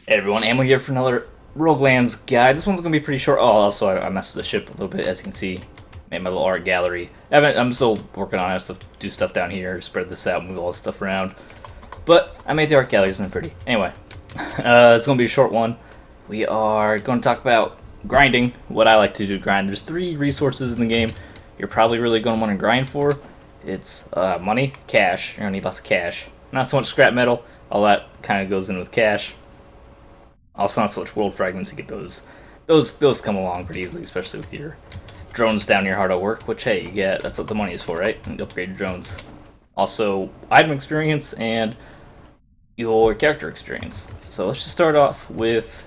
Hey everyone, Ammo here for another Roguelands guide. This one's gonna be pretty short. Oh, also I messed with the ship a little bit, as you can see. Made my little art gallery. I'm still working on it. I have to do stuff down here, spread this out, move all this stuff around. But I made the art gallery, isn't it pretty? Anyway, it's gonna be a short one. We are going to talk about grinding. What I like to do to grind. There's three resources in the game you're probably really going to want to grind for. It's money, cash. You're gonna need lots of cash. Not so much scrap metal. All that kind of goes in with cash. Also, not so much world fragments. You get those come along pretty easily, especially with your drones down your hard at work. Which hey, you get that's what the money is for, right? And you upgrade your drones. Also, item experience and your character experience. So let's just start off with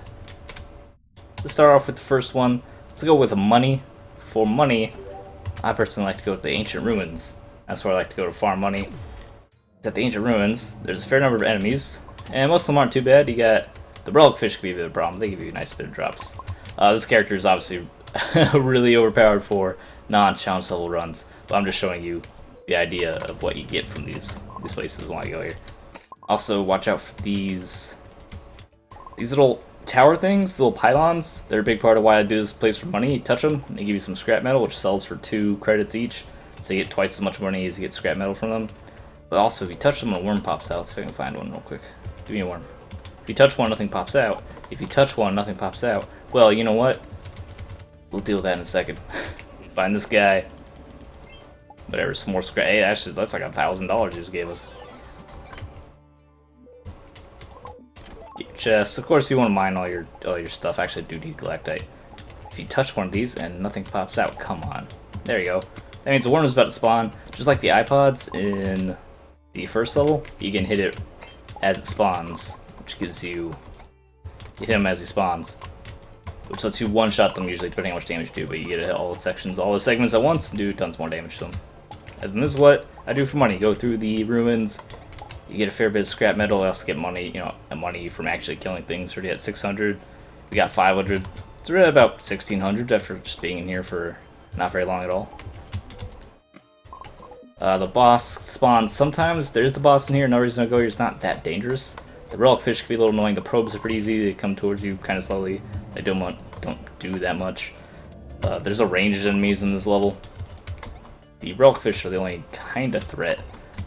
the first one. Let's go with money. For money, I personally like to go to the ancient ruins. That's where I like to go to farm money. At the ancient ruins, there's a fair number of enemies, and most of them aren't too bad. You got the relic fish could be the problem. They give you a nice bit of drops. This character is obviously really overpowered for non-challenge level runs, but I'm just showing you the idea of what you get from these places while you go here. Also, watch out for these little tower things, little pylons. They're a big part of why I do this place for money. You touch them, they give you some scrap metal, which sells for 2 credits each, so you get twice as much money as you get scrap metal from them. But also, if you touch them, a worm pops out. Let's see if I can find one real quick. Give me a worm. If you touch one, nothing pops out. If you touch one, nothing pops out. Well, you know what? We'll deal with that in a second. Find this guy. Whatever, some more scrap. Hey, actually, that's like $1,000 you just gave us. Get your chest. Of course, you want to mine all your stuff. Actually, I do need galactite. If you touch one of these and nothing pops out, come on. There you go. That means the worm is about to spawn. Just like the iPods in the first level, you can hit it as it spawns, which gives you hit him as he spawns, which lets you one-shot them usually, depending on how much damage you do. But you get to hit all the sections, all the segments at once, and do tons more damage to them. And this is what I do for money. Go through the ruins. You get a fair bit of scrap metal. I also get money, money from actually killing things. Already at 600. We got 500. It's really about 1600 after just being in here for not very long at all. The boss spawns sometimes. There's the boss in here. No reason to go here. It's not that dangerous. The relic fish can be a little annoying. The probes are pretty easy. They come towards you kind of slowly. They don't do that much. There's a range of enemies in this level. The relic fish are the only kind of threat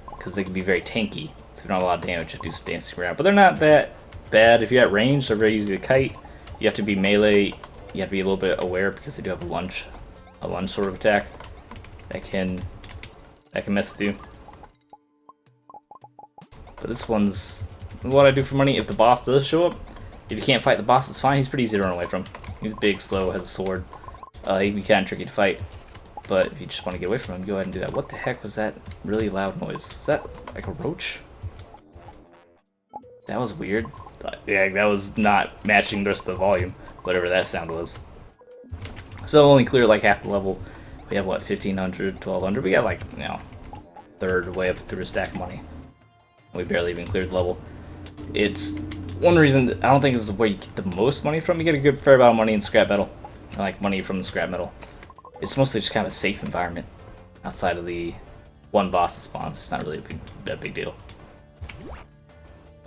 because they can be very tanky. So if you don't have a lot of damage, you have to do some dancing around. But they're not that bad. If you're at range, they're very easy to kite. You have to be melee. You have to be a little bit aware because they do have a lunge sort of attack that can mess with you. But this one's what I do for money. If the boss does show up, if you can't fight the boss, it's fine. He's pretty easy to run away from. He's big, slow, has a sword. He can be kind of tricky to fight. But if you just want to get away from him, go ahead and do that. What the heck was that really loud noise? Was that like a roach? That was weird. Yeah, that was not matching the rest of the volume, whatever that sound was. So only clear like half the level. We have what, 1500, 1200? We got like, third way up through a stack of money. We barely even cleared the level. It's one reason I don't think this is where you get the most money from. You get a good fair amount of money in scrap metal. I like money from the scrap metal. It's mostly just kind of a safe environment outside of the one boss that spawns. It's not really that big deal.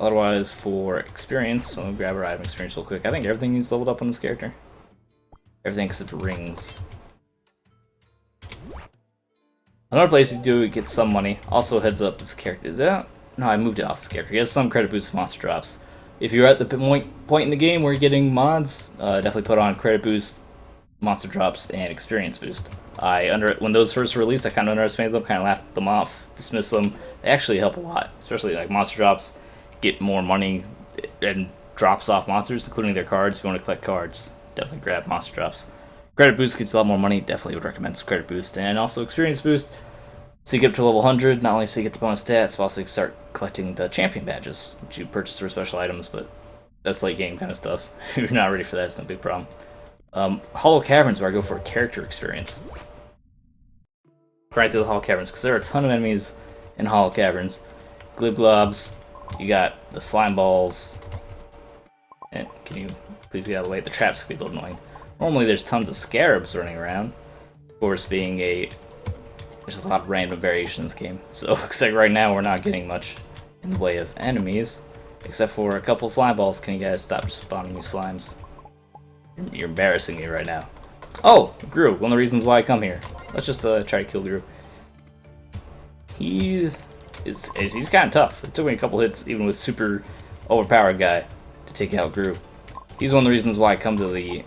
Otherwise, for experience, so I'm gonna grab our item experience real quick. I think everything needs leveled up on this character. Everything except rings. Another place you do get some money. Also, heads up, this character is that. No, I moved it off this character. He has some credit boost monster drops. If you're at the point in the game where you're getting mods, definitely put on credit boost, monster drops, and experience boost. When those first released, I kind of underestimated them, kind of laughed them off, dismissed them. They actually help a lot, especially like monster drops. Get more money and drops off monsters, including their cards. If you want to collect cards, definitely grab monster drops. Credit boost gets a lot more money. Definitely would recommend some credit boost, and also experience boost. So you get up to level 100, not only so you get the bonus stats, but also you can start collecting the champion badges, which you purchase for special items, but that's late game kind of stuff. If you're not ready for that, it's no big problem. Hollow Caverns, where I go for a character experience. Right through the Hollow Caverns, because there are a ton of enemies in Hollow Caverns. Glibglobs, you got the slime balls, and can you please get out of the way? The traps can be a little annoying. Normally there's tons of scarabs running around. Of course, there's a lot of random variation in this game. So looks like right now we're not getting much in the way of enemies. Except for a couple slime balls. Can you guys stop spawning me slimes? You're embarrassing me right now. Oh, Gru, one of the reasons why I come here. Let's just try to kill Gru. He's kind of tough. It took me a couple hits, even with super overpowered guy, to take out Gru. He's one of the reasons why I come to the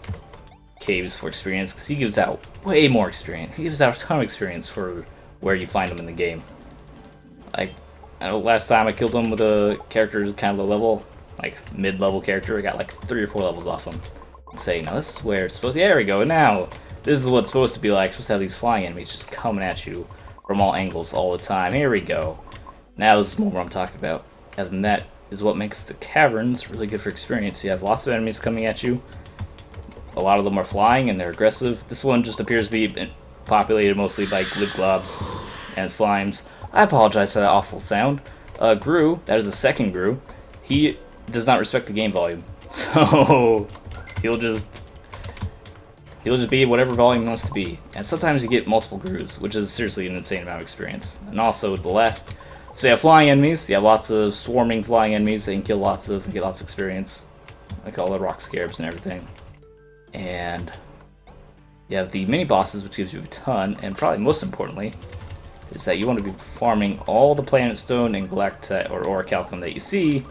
caves for experience, because he gives out way more experience. He gives out a ton of experience for where you find him in the game. I know last time I killed him with a character kind of low level, like mid-level character. I got like 3 or 4 levels off him. Say, no, this is where it's supposed to. There we go. Now, this is what it's supposed to be like. You're supposed to have these flying enemies just coming at you from all angles all the time. Here we go. Now this is more what I'm talking about. Other than that is what makes the caverns really good for experience. You have lots of enemies coming at you. A lot of them are flying and they're aggressive. This one just appears to be populated mostly by glibglobs and slimes. I apologize for that awful sound. Gru, that is the second Gru, he does not respect the game volume. So he'll just be whatever volume he wants to be. And sometimes you get multiple Grus, which is seriously an insane amount of experience. And also the last, so you have flying enemies, you have lots of swarming flying enemies that you can kill lots of and get lots of experience. Like all the rock scarabs and everything. And you have the mini bosses, which gives you a ton, and probably most importantly, is that you want to be farming all the planet stone and galactite or orichalcum that you see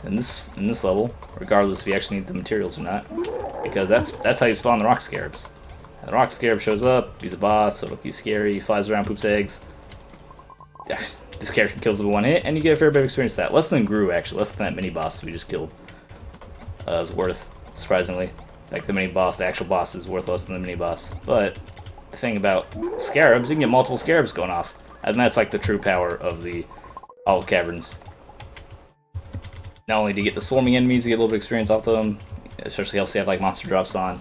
in this level, regardless if you actually need the materials or not, because that's how you spawn the rock scarabs. And the rock scarab shows up, he's a boss, so he's scary, he flies around, poops eggs. This character kills him with one hit, and you get a fair bit of experience with that. Less than Gru, actually, less than that mini boss we just killed. Is worth, surprisingly. Like the mini boss, the actual boss is worth less than the mini boss. But the thing about scarabs, you can get multiple scarabs going off. And that's like the true power of the Hollow Caverns. Not only do you get the swarming enemies, you get a little bit of experience off them, especially helps you have like monster drops on.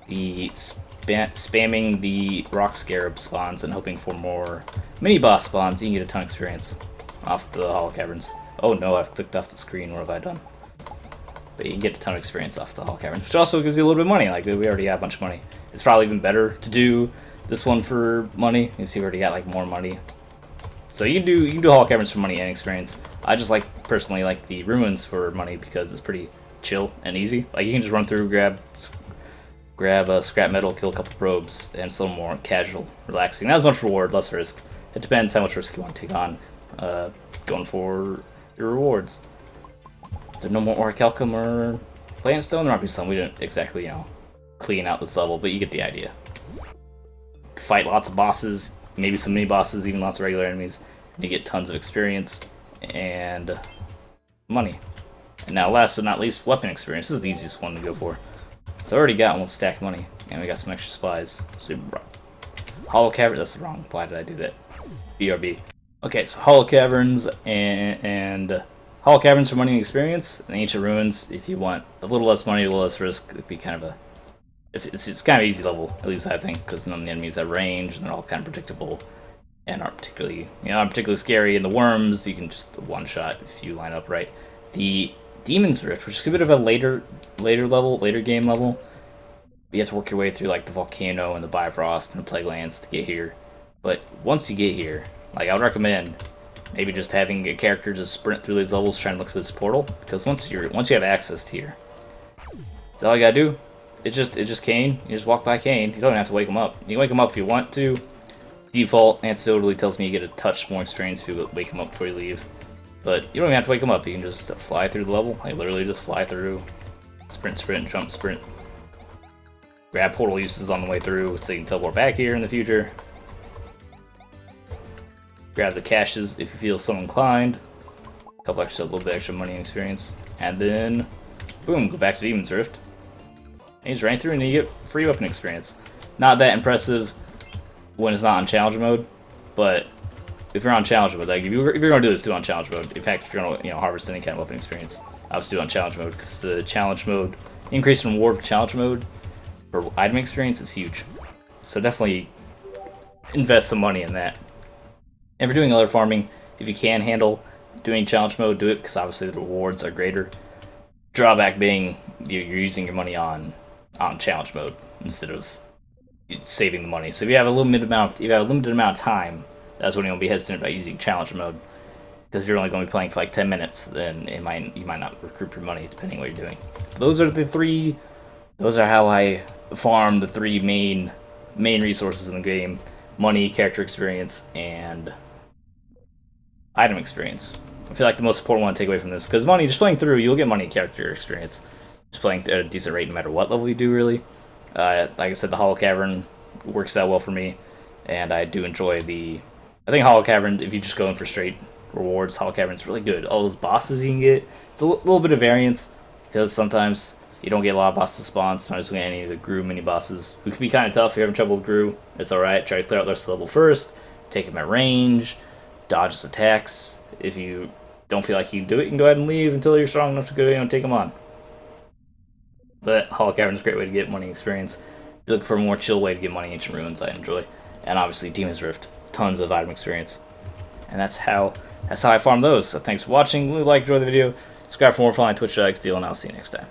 The spamming the rock scarab spawns and hoping for more mini boss spawns, you can get a ton of experience off the Hollow Caverns. Oh no, I've clicked off the screen, what have I done? But you can get a ton of experience off the Hollow Caverns, which also gives you a little bit of money. Like, we already have a bunch of money. It's probably even better to do this one for money. You see, we already got like more money. So you can do Hollow Caverns for money and experience. I just personally like the ruins for money because it's pretty chill and easy. Like, you can just run through, grab a scrap metal, kill a couple probes, and it's a little more casual, relaxing. Not as much reward, less risk. It depends how much risk you want to take on going for your rewards. There's no more orichalcum or planet stone. There might be some. We didn't exactly, clean out this level, but you get the idea. Fight lots of bosses, maybe some mini bosses, even lots of regular enemies. And you get tons of experience and money. And now, last but not least, weapon experience. This is the easiest one to go for. So I already got almost stacked money, and we got some extra supplies. So Hollow Cavern. That's wrong. Why did I do that? BRB. Okay, so Hollow Caverns and Hollow Caverns for money and experience, and Ancient Ruins if you want a little less money, a little less risk. It'd be kind of it's kind of easy level, at least I think, because none of the enemies have range, and they're all kind of predictable, and aren't particularly scary. And the worms, you can just one-shot if you line up right. The Demon's Rift, which is a bit of a later game level. You have to work your way through like the volcano and the Bifrost and the Plaguelands to get here. But once you get here, like, I would recommend maybe just having a character just sprint through these levels trying to look for this portal, because once you have access to here, that's all you gotta do. It's just Cain. You just walk by Cain. You don't have to wake him up. You can wake him up if you want to. Default anecdotally tells me you get a touch more experience if you wake him up before you leave. But you don't even have to wake him up. You can just fly through the level. Like, literally just fly through. Sprint, jump, sprint. Grab portal uses on the way through so you can teleport back here in the future. Grab the caches if you feel so inclined. A little bit extra money and experience. And then, boom, go back to Demon's Rift. And you just ran through and you get free weapon experience. Not that impressive when it's not on challenge mode, but if you're on challenge mode, like if you're gonna do this, do it on challenge mode. In fact, if you're gonna harvest any kind of weapon experience, obviously do it on challenge mode, because the challenge mode increase in reward for challenge mode for item experience is huge. So definitely invest some money in that. And if you're doing other farming, if you can handle doing challenge mode, do it, because obviously the rewards are greater. Drawback being you're using your money on challenge mode instead of saving the money. So if you have a limited amount of time, that's when you'll be hesitant about using challenge mode, Because if you're only going to be playing for like 10 minutes, then you might not recoup your money depending what you're doing. Those are how I farm the three main resources in the game: money, character experience, and item experience. I feel like the most important one to take away from this, because money, just playing through, you'll get money, character experience, just playing at a decent rate no matter what level you do, really. Like I said, the Hollow Cavern works out well for me, and I do enjoy I think Hollow Cavern, if you just go in for straight rewards, Hollow Cavern's really good. All those bosses you can get, it's a little bit of variance, because sometimes you don't get a lot of bosses spawn, sometimes you don't get any of the Gru mini bosses, who can be kind of tough if you're having trouble with Gru. It's alright, try to clear out the rest of the level first, take him at range, dodge his attacks. If you don't feel like you can do it, you can go ahead and leave until you're strong enough to go and take him on. But Hollow Cavern is a great way to get money experience. If you're looking for a more chill way to get money, Ancient Ruins I enjoy. And obviously Demon's Rift, tons of item experience. And that's how I farm those. So thanks for watching. Really enjoy the video. Subscribe for more fun on Twitch.xdeal, and I'll see you next time.